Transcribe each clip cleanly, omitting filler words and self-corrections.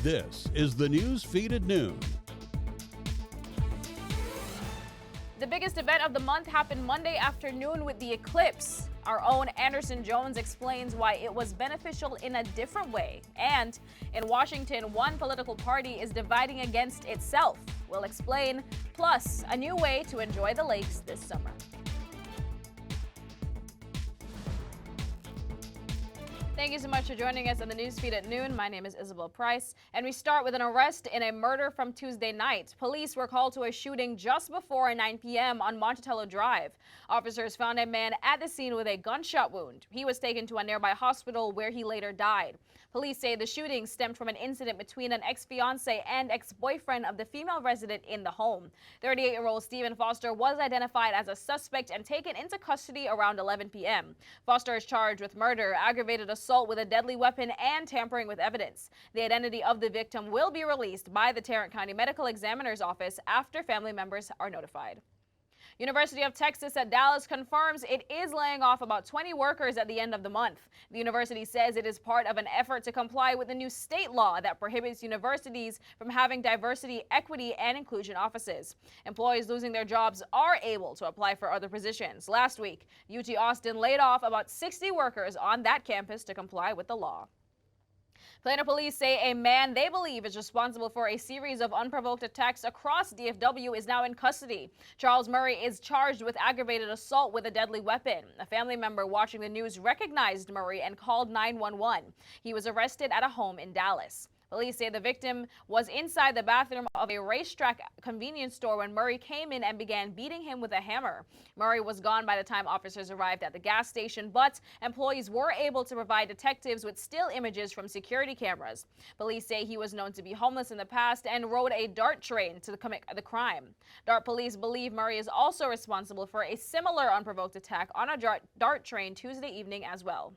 This is the news feed at noon. The biggest event of the month happened Monday afternoon with the eclipse. Our own Anderson Jones explains why it was beneficial in a different way. And in Washington, one political party is dividing against itself. We'll explain. Plus, a new way to enjoy the lakes this summer. Thank you so much for joining us on the newsfeed at noon. My name is Isabel Price, and we start with an arrest in a murder from Tuesday night. Police were called to a shooting just before 9 p.m. on Monticello Drive. Officers found a man at the scene with a gunshot wound. He was taken to a nearby hospital where he later died. Police say the shooting stemmed from an incident between an ex-fiancé and ex-boyfriend of the female resident in the home. 38-year-old Stephen Foster was identified as a suspect and taken into custody around 11 p.m. Foster is charged with murder, aggravated assault with a deadly weapon, and tampering with evidence. The identity of the victim will be released by the Tarrant County Medical Examiner's Office after family members are notified. University of Texas at Dallas confirms it is laying off about 20 workers at the end of the month. The university says it is part of an effort to comply with the new state law that prohibits universities from having diversity, equity, and inclusion offices. Employees losing their jobs are able to apply for other positions. Last week, UT Austin laid off about 60 workers on that campus to comply with the law. Plano police say a man they believe is responsible for a series of unprovoked attacks across DFW is now in custody. Charles Murray is charged with aggravated assault with a deadly weapon. A family member watching the news recognized Murray and called 911. He was arrested at a home in Dallas. Police say the victim was inside the bathroom of a racetrack convenience store when Murray came in and began beating him with a hammer. Murray was gone by the time officers arrived at the gas station, but employees were able to provide detectives with still images from security cameras. Police say he was known to be homeless in the past and rode a DART train to commit the crime. DART police believe Murray is also responsible for a similar unprovoked attack on a DART train Tuesday evening as well.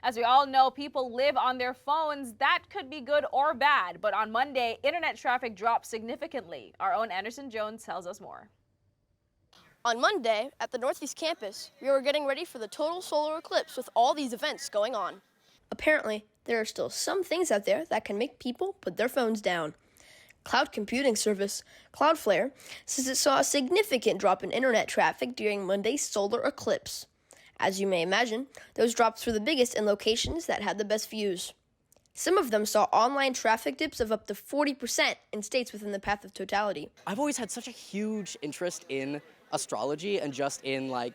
As we all know, people live on their phones. That could be good or bad, but on Monday, internet traffic dropped significantly. Our own Anderson Jones tells us more. On Monday, at the Northeast campus, we were getting ready for the total solar eclipse with all these events going on. Apparently, there are still some things out there that can make people put their phones down. Cloud computing service Cloudflare says it saw a significant drop in internet traffic during Monday's solar eclipse. As you may imagine, those drops were the biggest in locations that had the best views. Some of them saw online traffic dips of up to 40% in states within the path of totality. I've always had such a huge interest in astrology and just in, I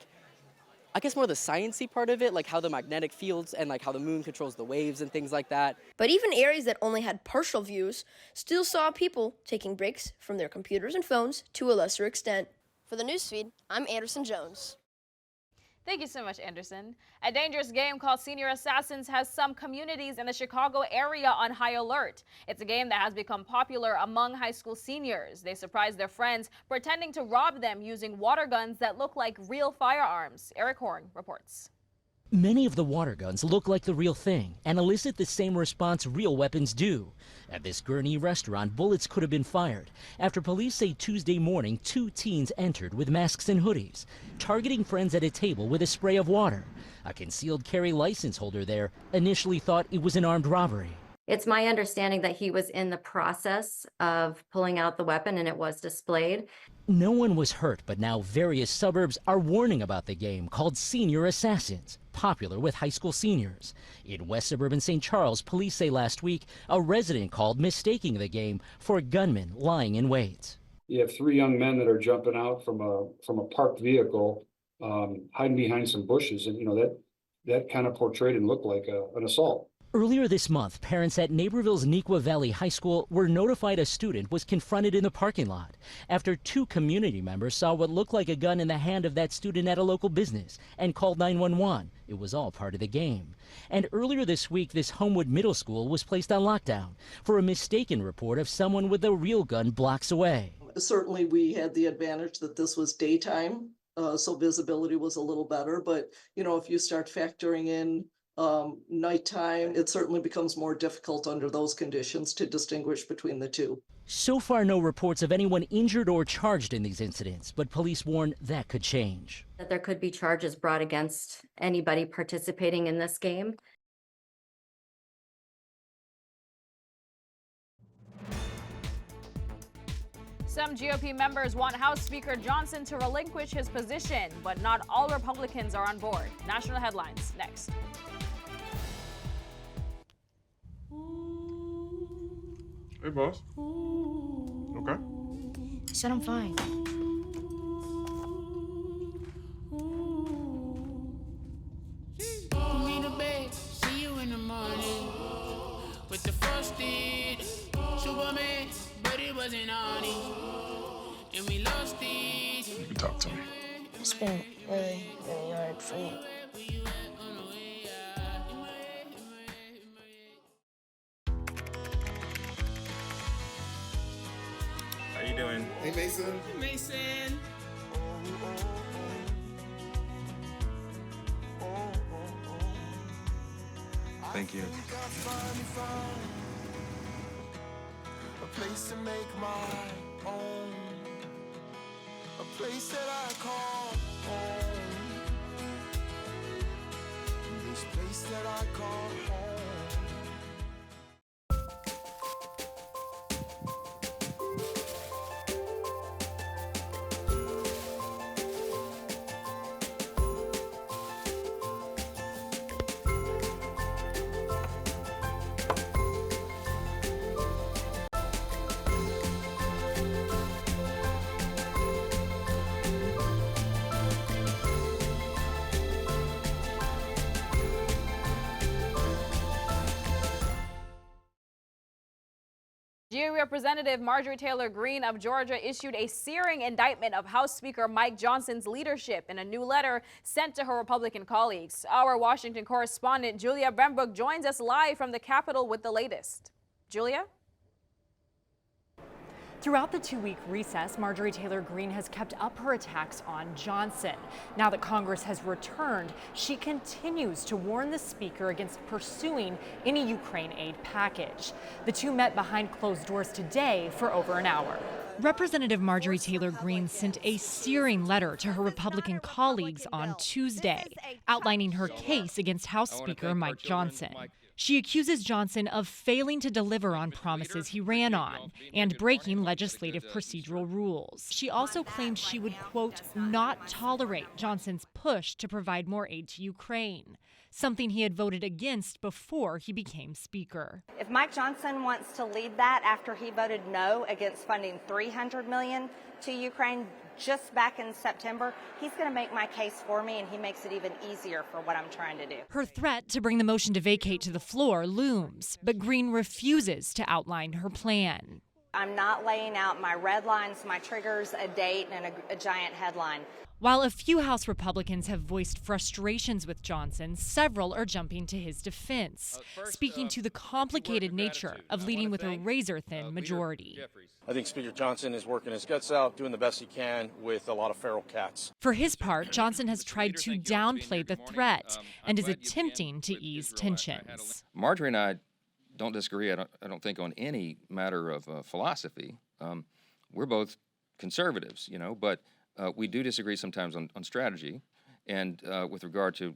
guess more the sciencey part of it, like how the magnetic fields and how the moon controls the waves and things like that. But even areas that only had partial views still saw people taking breaks from their computers and phones to a lesser extent. For the newsfeed, I'm Anderson Jones. Thank you so much, Anderson. A dangerous game called Senior Assassins has some communities in the Chicago area on high alert. It's a game that has become popular among high school seniors. They surprise their friends, pretending to rob them using water guns that look like real firearms. Eric Horn reports. Many of the water guns look like the real thing and elicit the same response real weapons do. At this Gurnee restaurant, bullets could have been fired after police say Tuesday morning 2 teens entered with masks and hoodies, targeting friends at a table with a spray of water. A concealed carry license holder there initially thought it was an armed robbery. It's my understanding that he was in the process of pulling out the weapon and it was displayed. No one was hurt, but now various suburbs are warning about the game called Senior Assassins, popular with high school seniors. In West Suburban St. Charles, police say last week a resident called mistaking the game for gunmen lying in wait. You have 3 young men that are jumping out from a parked vehicle, hiding behind some bushes, and that kind of portrayed and looked like an assault. Earlier this month, parents at Naperville's Neuqua Valley High School were notified a student was confronted in the parking lot after 2 community members saw what looked like a gun in the hand of that student at a local business and called 911. It was all part of the game. And earlier this week, this Homewood Middle School was placed on lockdown for a mistaken report of someone with a real gun blocks away. Certainly, we had the advantage that this was daytime, so visibility was a little better. But, if you start factoring in nighttime, it certainly becomes more difficult under those conditions to distinguish between the two. So far, no reports of anyone injured or charged in these incidents, but police warn that could change. That there could be charges brought against anybody participating in this game. Some GOP members want House Speaker Johnson to relinquish his position, but not all Republicans are on board. National headlines next. Hey, boss. Okay. I said I'm fine. Me the bed, see you in the morning. With the frosted Superman, but it wasn't on it. And we lost it. You can talk to me. It's been really, really hard for me. How you doing? Hey, Mason. Mason. Thank you. A place to make my own. A place that I call home. This place that I call home. GOP Representative Marjorie Taylor Greene of Georgia issued a searing indictment of House Speaker Mike Johnson's leadership in a new letter sent to her Republican colleagues. Our Washington correspondent Julia Brembrook joins us live from the Capitol with the latest. Julia? Throughout the two-week recess, Marjorie Taylor Greene has kept up her attacks on Johnson. Now that Congress has returned, she continues to warn the Speaker against pursuing any Ukraine aid package. The two met behind closed doors today for over an hour. Representative Marjorie Taylor Greene sent a searing letter to her Republican colleagues on Tuesday, outlining her case against House Speaker Mike Johnson. She accuses Johnson of failing to deliver on promises he ran on and breaking legislative procedural rules. She also claimed she would, quote, not tolerate Johnson's push to provide more aid to Ukraine, something he had voted against before he became Speaker. If Mike Johnson wants to lead that after he voted no against funding $300 million to Ukraine just back in September, he's going to make my case for me, and he makes it even easier for what I'm trying to do. Her threat to bring the motion to vacate to the floor looms, but Greene refuses to outline her plan. I'm not laying out my red lines, my triggers, a date, and a giant headline. While a few House Republicans have voiced frustrations with Johnson, several are jumping to his defense, speaking to the complicated nature of leading with a razor-thin majority. I think Speaker Johnson is working his guts out, doing the best he can with a lot of feral cats. For his part, Johnson has tried to downplay the threat and is attempting to ease tensions. Marjorie and I don't disagree, I don't think, on any matter of philosophy. We're both conservatives, but we do disagree sometimes on strategy and with regard to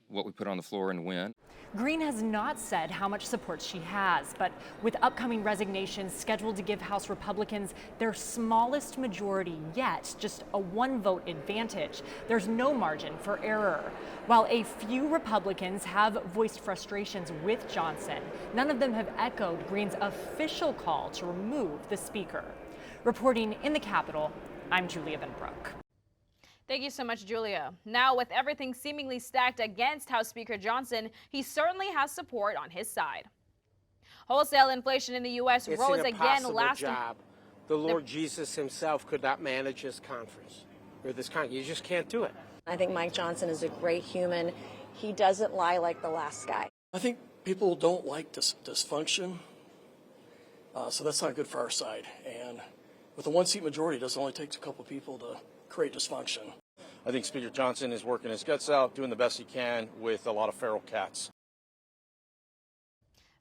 what we put on the floor and when. Greene has not said how much support she has, but with upcoming resignations scheduled to give House Republicans their smallest majority yet, just a one-vote advantage, there's no margin for error. While a few Republicans have voiced frustrations with Johnson, none of them have echoed Greene's official call to remove the Speaker. Reporting in the Capitol, I'm Julia Benbrook. Thank you so much, Julia. Now, with everything seemingly stacked against House Speaker Johnson, he certainly has support on his side. Wholesale inflation in the U.S. rose again last week. The Lord Jesus himself could not manage this conference or this conference. You just can't do it. I think Mike Johnson is a great human. He doesn't lie like the last guy. I think people don't like dysfunction, so that's not good for our side. And with a one-seat majority, it doesn't only take a couple of people to create dysfunction. I think Speaker Johnson is working his guts out, doing the best he can with a lot of feral cats.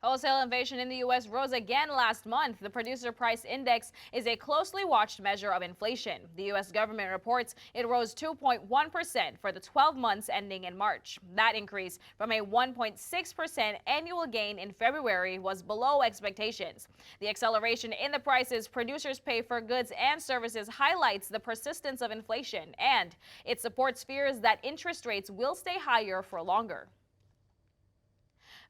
Wholesale inflation in the U.S. rose again last month. The Producer Price Index is a closely watched measure of inflation. The U.S. government reports it rose 2.1% for the 12 months ending in March. That increase from a 1.6% annual gain in February was below expectations. The acceleration in the prices producers pay for goods and services highlights the persistence of inflation, and it supports fears that interest rates will stay higher for longer.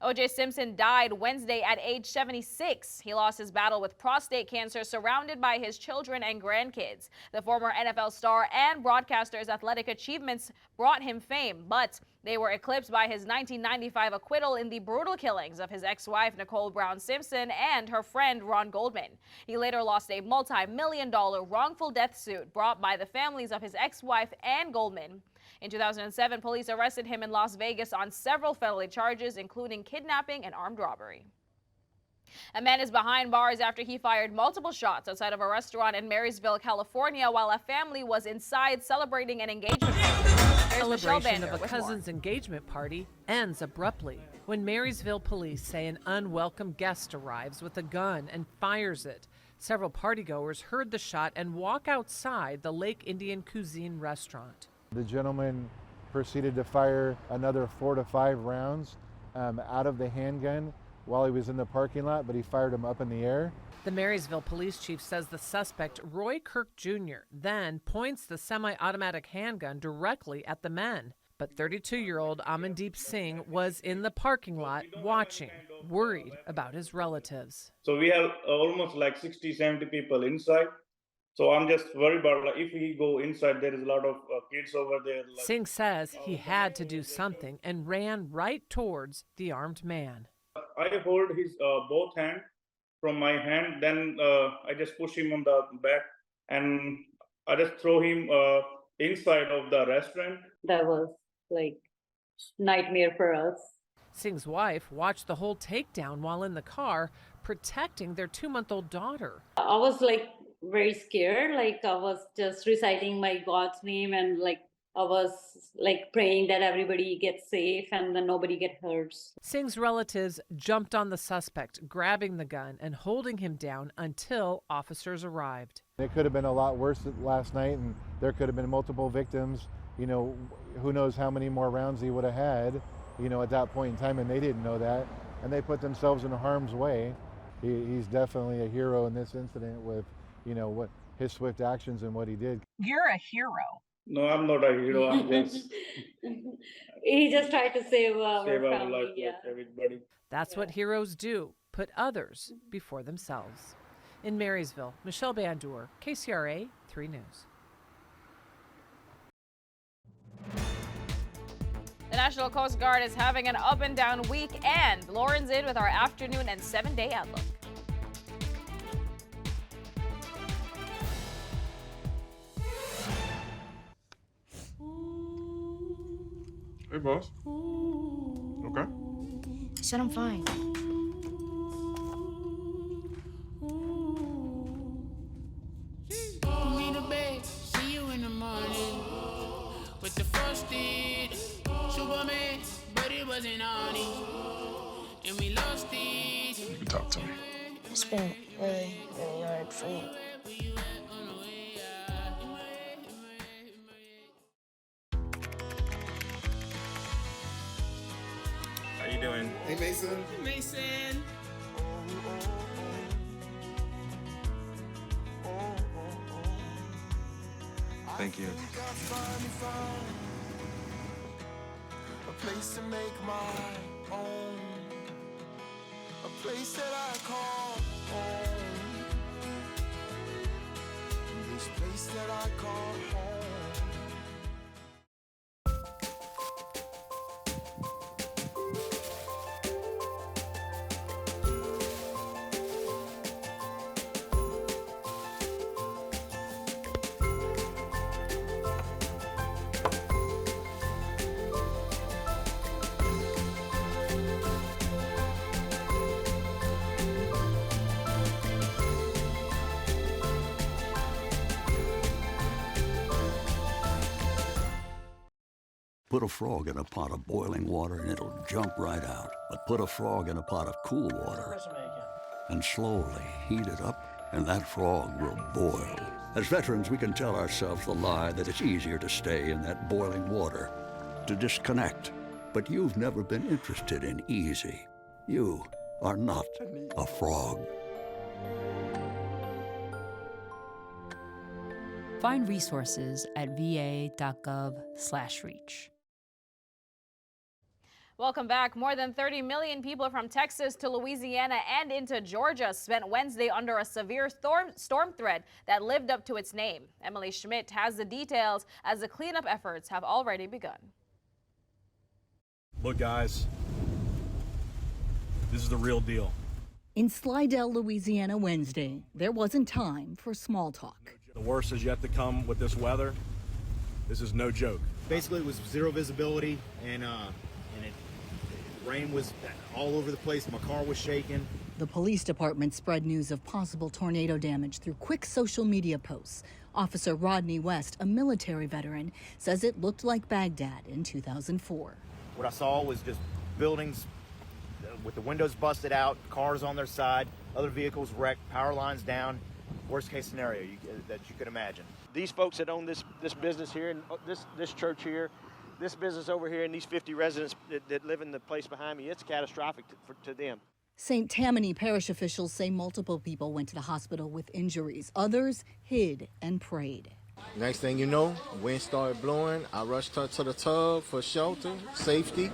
O.J. Simpson died Wednesday at age 76. He lost his battle with prostate cancer surrounded by his children and grandkids. The former NFL star and broadcaster's athletic achievements brought him fame, but they were eclipsed by his 1995 acquittal in the brutal killings of his ex-wife Nicole Brown Simpson and her friend Ron Goldman. He later lost a multi-million-dollar wrongful death suit brought by the families of his ex-wife and Goldman. In 2007, police arrested him in Las Vegas on several felony charges, including kidnapping and armed robbery. A man is behind bars after he fired multiple shots outside of a restaurant in Marysville, California, while a family was inside celebrating an engagement. Celebration of a cousin's engagement party ends abruptly when Marysville police say an unwelcome guest arrives with a gun and fires it. Several partygoers heard the shot and walk outside the Lake Indian Cuisine restaurant. The gentleman proceeded to fire another 4 to 5 rounds out of the handgun while he was in the parking lot, but he fired them up in the air. The Marysville police chief says the suspect, Roy Kirk Jr., then points the semi-automatic handgun directly at the men. But 32-year-old Amandeep Singh was in the parking lot watching, worried about his relatives. So we have almost like 60, 70 people inside. So I'm just worried about if we go inside, there is a lot of kids over there. Singh says he had to do something and ran right towards the armed man. I hold his both hands from my hand, then I just push him on the back and I just throw him inside of the restaurant. That was like nightmare for us. Singh's wife watched the whole takedown while in the car, protecting their 2-month-old daughter. I was like very scared, like I was just reciting my God's name and like I was like praying that everybody gets safe and then nobody get hurt. Singh's relatives jumped on the suspect, grabbing the gun and holding him down until officers arrived. It could have been a lot worse last night, and there could have been multiple victims. You know, who knows how many more rounds he would have had, you know, at that point in time, and they didn't know that, and they put themselves in harm's way. He's definitely a hero in this incident with, you know, what his swift actions and what he did. You're a hero. No, I'm not a hero. I'm just He just tried to save our family, life, yeah. Everybody. That's what heroes do, put others before themselves. In Marysville, Michelle Bandour, KCRA 3 News. The National Coast Guard is having an up and down week, and Lauren's in with our afternoon and 7-day outlook. Hey, boss. Okay. I said I'm fine. Me to bed, see you in the morning with the first date. Superman, but it wasn't on it, and we lost it. You can talk to me. It's been really, really hard for me. How you doing? Hey, Mason. Mason. Thank you. A place to make my own, a place that I call home, this place that I call home. Put a frog in a pot of boiling water and it'll jump right out. But put a frog in a pot of cool water and slowly heat it up, and that frog will boil. As veterans, we can tell ourselves the lie that it's easier to stay in that boiling water, to disconnect. But you've never been interested in easy. You are not a frog. Find resources at va.gov/reach. Welcome back. More than 30 million people from Texas to Louisiana and into Georgia spent Wednesday under a severe storm threat that lived up to its name. Emily Schmidt has the details as the cleanup efforts have already begun. Look, guys, this is the real deal. In Slidell, Louisiana, Wednesday, there wasn't time for small talk. The worst is yet to come with this weather. This is no joke. Basically, it was zero visibility, and rain was all over the place. My car was shaking. The police department spread news of possible tornado damage through quick social media posts. Officer Rodney West, a military veteran, says it looked like Baghdad in 2004. What I saw was just buildings with the windows busted out, cars on their side, other vehicles wrecked, power lines down. Worst case scenario that you could imagine. These folks that own this business here, and this church here, this business over here, and these 50 residents that live in the place behind me, it's catastrophic to them. St. Tammany Parish officials say multiple people went to the hospital with injuries. Others hid and prayed. Next thing you know, wind started blowing. I rushed to the tub for shelter, safety.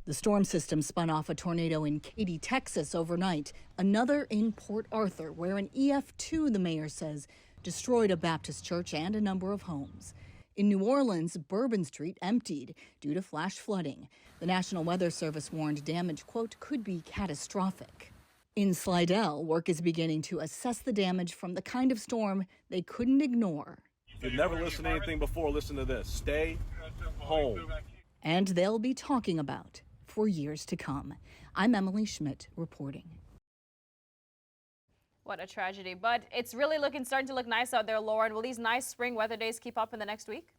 The storm system spun off a tornado in Katy, Texas overnight. Another in Port Arthur, where an EF2, the mayor says, destroyed a Baptist church and a number of homes. In New Orleans, Bourbon Street emptied due to flash flooding. The National Weather Service warned damage, quote, could be catastrophic. In Slidell, work is beginning to assess the damage from the kind of storm they couldn't ignore. If you've never listened to anything before, listen to this. Stay home. And they'll be talking about for years to come. I'm Emily Schmidt reporting. What a tragedy, but it's really starting to look nice out there, Lauren. Will these nice spring weather days keep up in the next week?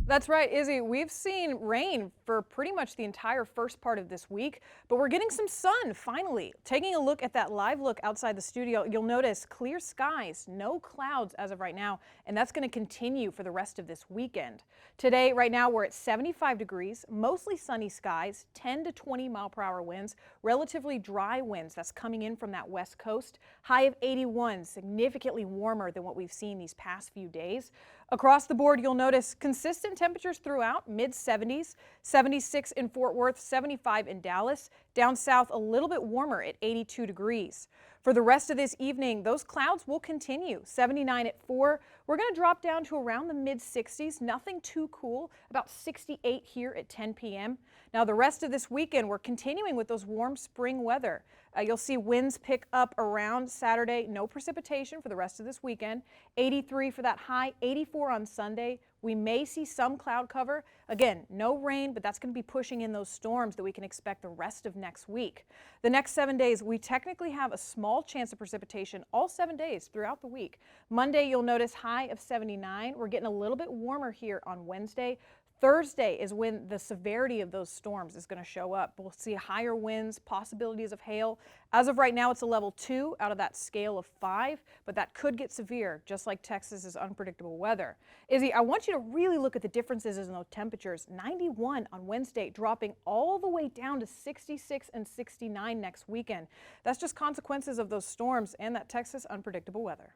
That's right, Izzy. We've seen rain for pretty much the entire first part of this week, but we're getting some sun finally. Taking a look at that live look outside the studio, you'll notice clear skies, no clouds as of right now, and that's going to continue for the rest of this weekend. Today, right now, we're at 75 degrees, mostly sunny skies, 10 to 20 mile-per-hour winds, relatively dry winds that's coming in from that west coast. High of 81, significantly warmer than what we've seen these past few days. Across the board, you'll notice consistent temperatures throughout, mid-70s, 76 in Fort Worth, 75 in Dallas. Down south, a little bit warmer at 82 degrees. For the rest of this evening, those clouds will continue. 79 at 4. We're going to drop down to around the mid-60s, nothing too cool, about 68 here at 10 p.m. Now, the rest of this weekend, we're continuing with those warm spring weather. You'll see winds pick up around Saturday. No precipitation for the rest of this weekend. 83 for that high, 84 on Sunday. We may see some cloud cover. Again, no rain, but that's going to be pushing in those storms that we can expect the rest of next week. The next 7 days, we technically have a small chance of precipitation all 7 days throughout the week. Monday, you'll notice high of 79. We're getting a little bit warmer here on Wednesday. Thursday is when the severity of those storms is going to show up. We'll see higher winds, possibilities of hail. As of right now, it's a level 2 out of that scale of 5, but that could get severe, just like Texas's unpredictable weather. Izzy, I want you to really look at the differences in those temperatures. 91 on Wednesday, dropping all the way down to 66 and 69 next weekend. That's just consequences of those storms and that Texas unpredictable weather.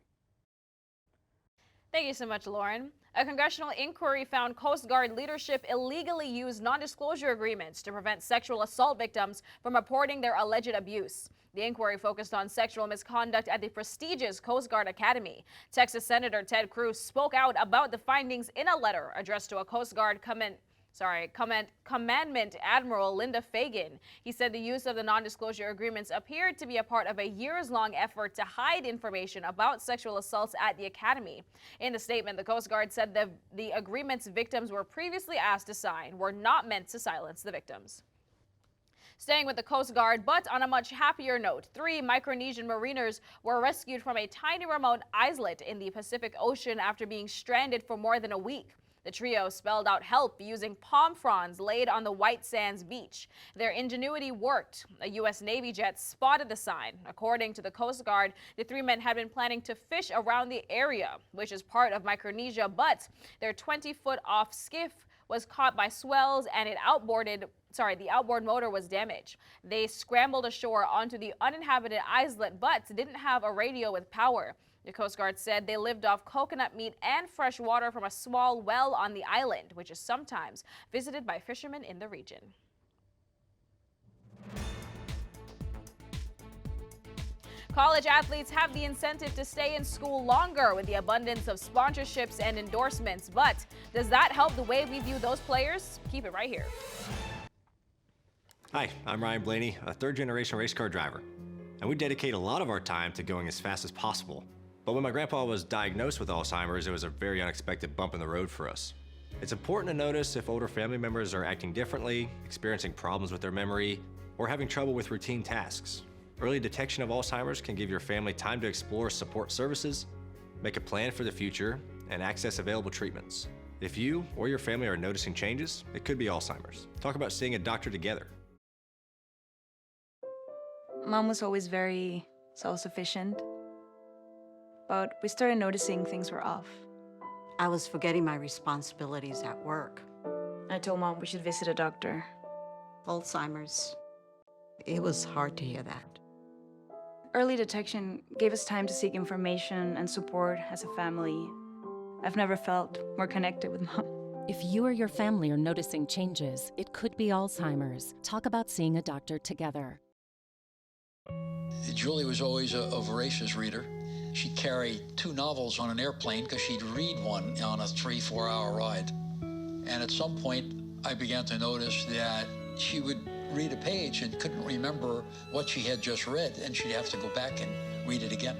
Thank you so much, Lauren. A congressional inquiry found Coast Guard leadership illegally used non-disclosure agreements to prevent sexual assault victims from reporting their alleged abuse. The inquiry focused on sexual misconduct at the prestigious Coast Guard Academy. Texas Senator Ted Cruz spoke out about the findings in a letter addressed to a Coast Guard Commandment Admiral Linda Fagan. He said the use of the non-disclosure agreements appeared to be a part of a years-long effort to hide information about sexual assaults at the academy. In the statement, the Coast Guard said the agreements victims were previously asked to sign were not meant to silence the victims. Staying with the Coast Guard, but on a much happier note, 3 Micronesian mariners were rescued from a tiny remote islet in the Pacific Ocean after being stranded for more than a week. The trio spelled out help using palm fronds laid on the White Sands beach. Their ingenuity worked. A U.S. Navy jet spotted the sign. According to the Coast Guard, the 3 men had been planning to fish around the area, which is part of Micronesia, but their 20-foot-off skiff was caught by swells and the outboard motor was damaged. They scrambled ashore onto the uninhabited islet, but didn't have a radio with power. The Coast Guard said they lived off coconut meat and fresh water from a small well on the island, which is sometimes visited by fishermen in the region. College athletes have the incentive to stay in school longer with the abundance of sponsorships and endorsements. But does that help the way we view those players? Keep it right here. Hi, I'm Ryan Blaney, a third-generation race car driver. And we dedicate a lot of our time to going as fast as possible. But when my grandpa was diagnosed with Alzheimer's, it was a very unexpected bump in the road for us. It's important to notice if older family members are acting differently, experiencing problems with their memory, or having trouble with routine tasks. Early detection of Alzheimer's can give your family time to explore support services, make a plan for the future, and access available treatments. If you or your family are noticing changes, it could be Alzheimer's. Talk about seeing a doctor together. Mom was always very self-sufficient, but we started noticing things were off. I was forgetting my responsibilities at work. I told Mom we should visit a doctor. Alzheimer's. It was hard to hear that. Early detection gave us time to seek information and support as a family. I've never felt more connected with Mom. If you or your family are noticing changes, it could be Alzheimer's. Talk about seeing a doctor together. Julie was always a voracious reader. She'd carry 2 novels on an airplane because she'd read one on a 3-4 hour ride. And at some point, I began to notice that she would read a page and couldn't remember what she had just read, and she'd have to go back and read it again.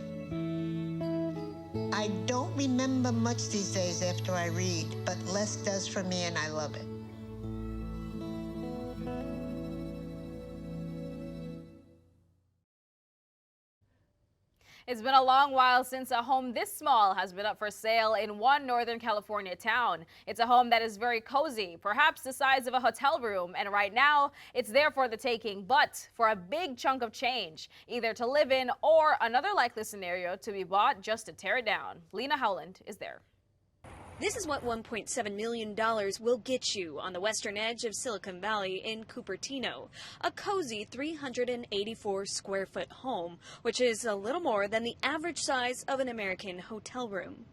I don't remember much these days after I read, but less does for me, and I love it. It's been a long while since a home this small has been up for sale in one Northern California town. It's a home that is very cozy, perhaps the size of a hotel room, and right now it's there for the taking, but for a big chunk of change, either to live in or another likely scenario to be bought just to tear it down. Lena Howland is there. This is what $1.7 million will get you on the western edge of Silicon Valley in Cupertino, a cozy 384-square-foot home, which is a little more than the average size of an American hotel room.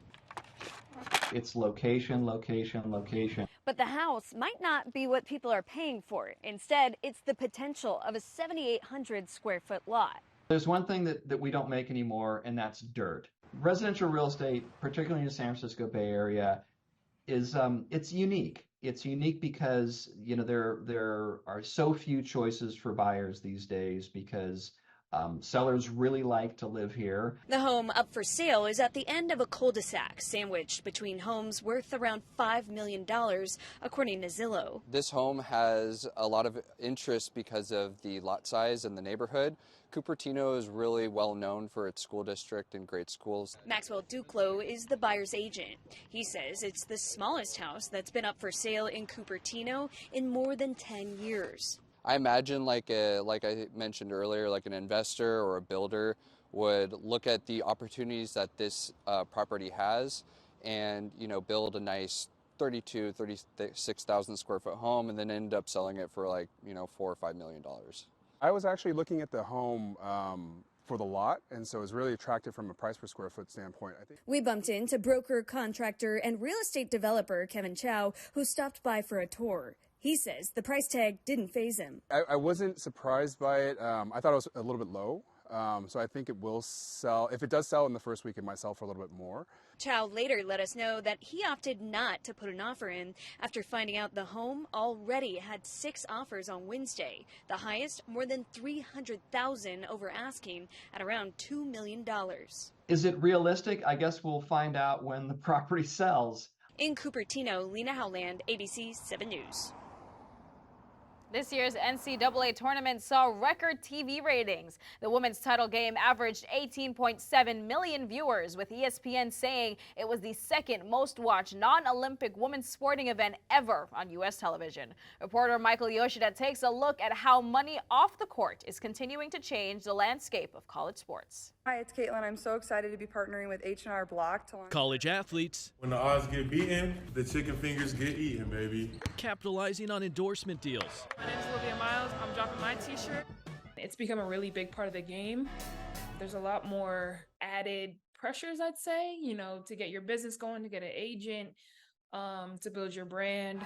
It's location, location, location. But the house might not be what people are paying for. Instead, it's the potential of a 7,800-square-foot lot. There's one thing that we don't make anymore, and that's dirt. Residential real estate, particularly in the San Francisco Bay Area, is it's unique. It's unique because there are so few choices for buyers these days because sellers really like to live here. The home up for sale is at the end of a cul-de-sac sandwiched between homes worth around $5 million, according to Zillow. This home has a lot of interest because of the lot size and the neighborhood. Cupertino is really well known for its school district and great schools. Maxwell Duclos is the buyer's agent. He says it's the smallest house that's been up for sale in Cupertino in more than 10 years. I imagine, like I mentioned earlier, like an investor or a builder would look at the opportunities that this property has and, build a nice 36,000 square foot home and then end up selling it for $4 or $5 million. I was actually looking at the home for the lot, and so it was really attractive from a price per square foot standpoint, I think. We bumped into broker, contractor, and real estate developer Kevin Chow, who stopped by for a tour. He says the price tag didn't faze him. I wasn't surprised by it. I thought it was a little bit low, so I think it will sell. If it does sell in the first week, it might sell for a little bit more. Chow later let us know that he opted not to put an offer in after finding out the home already had 6 offers on Wednesday, the highest more than $300,000 over asking at around $2 million. Is it realistic? I guess we'll find out when the property sells. In Cupertino, Lena Howland, ABC 7 News. This year's NCAA tournament saw record TV ratings. The women's title game averaged 18.7 million viewers, with ESPN saying it was the second most watched non-Olympic women's sporting event ever on U.S. television. Reporter Michael Yoshida takes a look at how money off the court is continuing to change the landscape of college sports. Hi, it's Caitlin. I'm so excited to be partnering with H&R Block to launch college athletes. When the odds get beaten, the chicken fingers get eaten, baby. Capitalizing on endorsement deals. My name is Olivia Miles. I'm dropping my t-shirt. It's become a really big part of the game. There's a lot more added pressures, I'd say, to get your business going, to get an agent, to build your brand.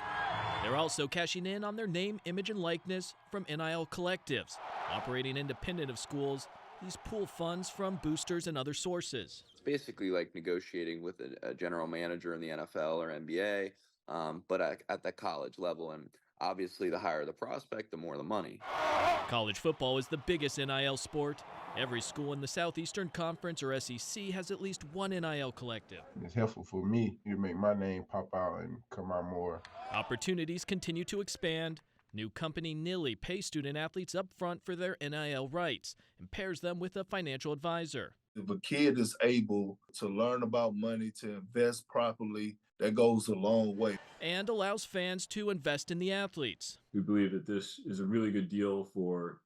They're also cashing in on their name, image, and likeness from NIL collectives. Operating independent of schools, these pool funds from boosters and other sources. It's basically like negotiating with a general manager in the NFL or NBA, but at the college level. And obviously, the higher the prospect, the more the money. College football is the biggest NIL sport. Every school in the Southeastern Conference or SEC has at least one NIL collective. It's helpful for me to make my name pop out and come out more. Opportunities continue to expand. New company Nilly pays student athletes up front for their NIL rights and pairs them with a financial advisor. If a kid is able to learn about money, to invest properly, that goes a long way. And allows fans to invest in the athletes. We believe that this is a really good deal for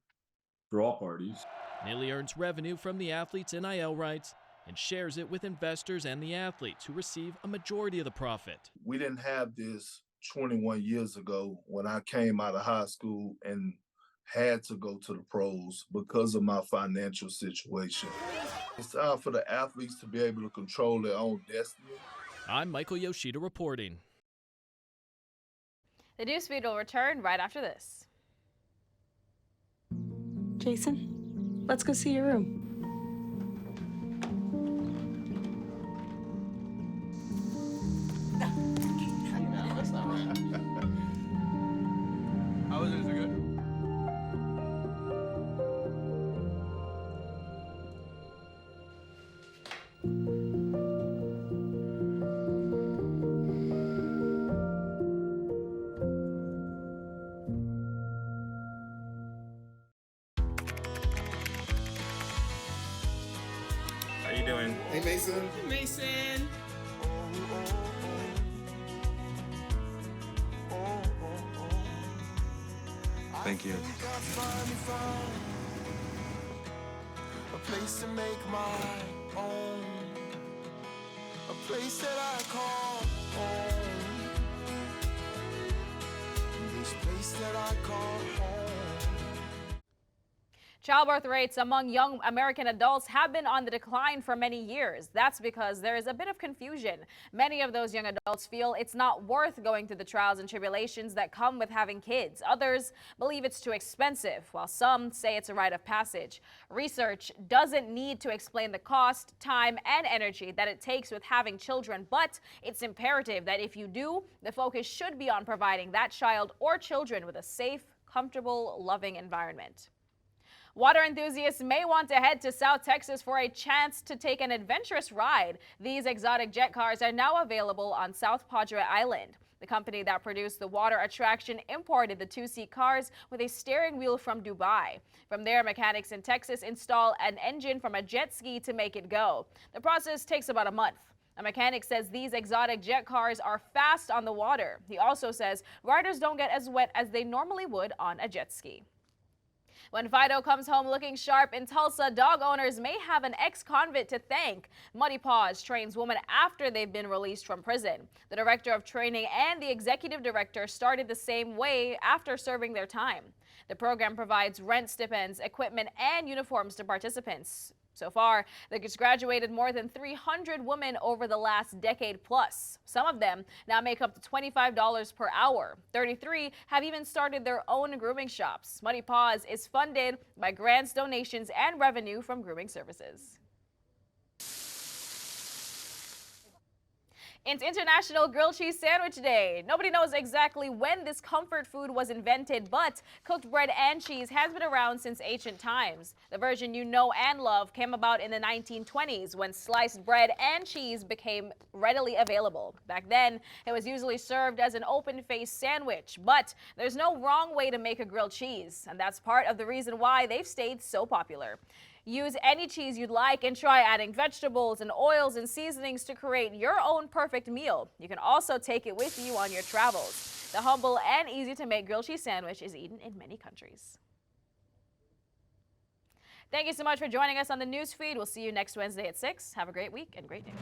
all parties. Nilly earns revenue from the athletes' NIL rights and shares it with investors and the athletes, who receive a majority of the profit. We didn't have this 21 years ago when I came out of high school and had to go to the pros because of my financial situation. It's time for the athletes to be able to control their own destiny. I'm Michael Yoshida reporting. The NewsFeed will return right after this. Jason, let's go see your room. No, that's not right. How was it? Is it good? How you doing? Hey, Mason. Mason. Thank you. A place to make my own. A place that I call home. This place that I call home. Childbirth rates among young American adults have been on the decline for many years. That's because there is a bit of confusion. Many of those young adults feel it's not worth going through the trials and tribulations that come with having kids. Others believe it's too expensive, while some say it's a rite of passage. Research doesn't need to explain the cost, time, and energy that it takes with having children, but it's imperative that if you do, the focus should be on providing that child or children with a safe, comfortable, loving environment. Water enthusiasts may want to head to South Texas for a chance to take an adventurous ride. These exotic jet cars are now available on South Padre Island. The company that produced the water attraction imported the two-seat cars with a steering wheel from Dubai. From there, mechanics in Texas install an engine from a jet ski to make it go. The process takes about a month. A mechanic says these exotic jet cars are fast on the water. He also says riders don't get as wet as they normally would on a jet ski. When Fido comes home looking sharp in Tulsa, dog owners may have an ex-convict to thank. Muddy Paws trains women after they've been released from prison. The director of training and the executive director started the same way after serving their time. The program provides rent stipends, equipment, and uniforms to participants. So far, it's graduated more than 300 women over the last decade plus. Some of them now make up to $25 per hour. 33 have even started their own grooming shops. Muddy Paws is funded by grants, donations, and revenue from grooming services. It's International Grilled Cheese Sandwich Day. Nobody knows exactly when this comfort food was invented, but cooked bread and cheese has been around since ancient times. The version you know and love came about in the 1920s when sliced bread and cheese became readily available. Back then, it was usually served as an open-faced sandwich, but there's no wrong way to make a grilled cheese, and that's part of the reason why they've stayed so popular. Use any cheese you'd like and try adding vegetables and oils and seasonings to create your own perfect meal. You can also take it with you on your travels. The humble and easy to make grilled cheese sandwich is eaten in many countries. Thank you so much for joining us on the Newsfeed. We'll see you next Wednesday at 6. Have a great week and great day.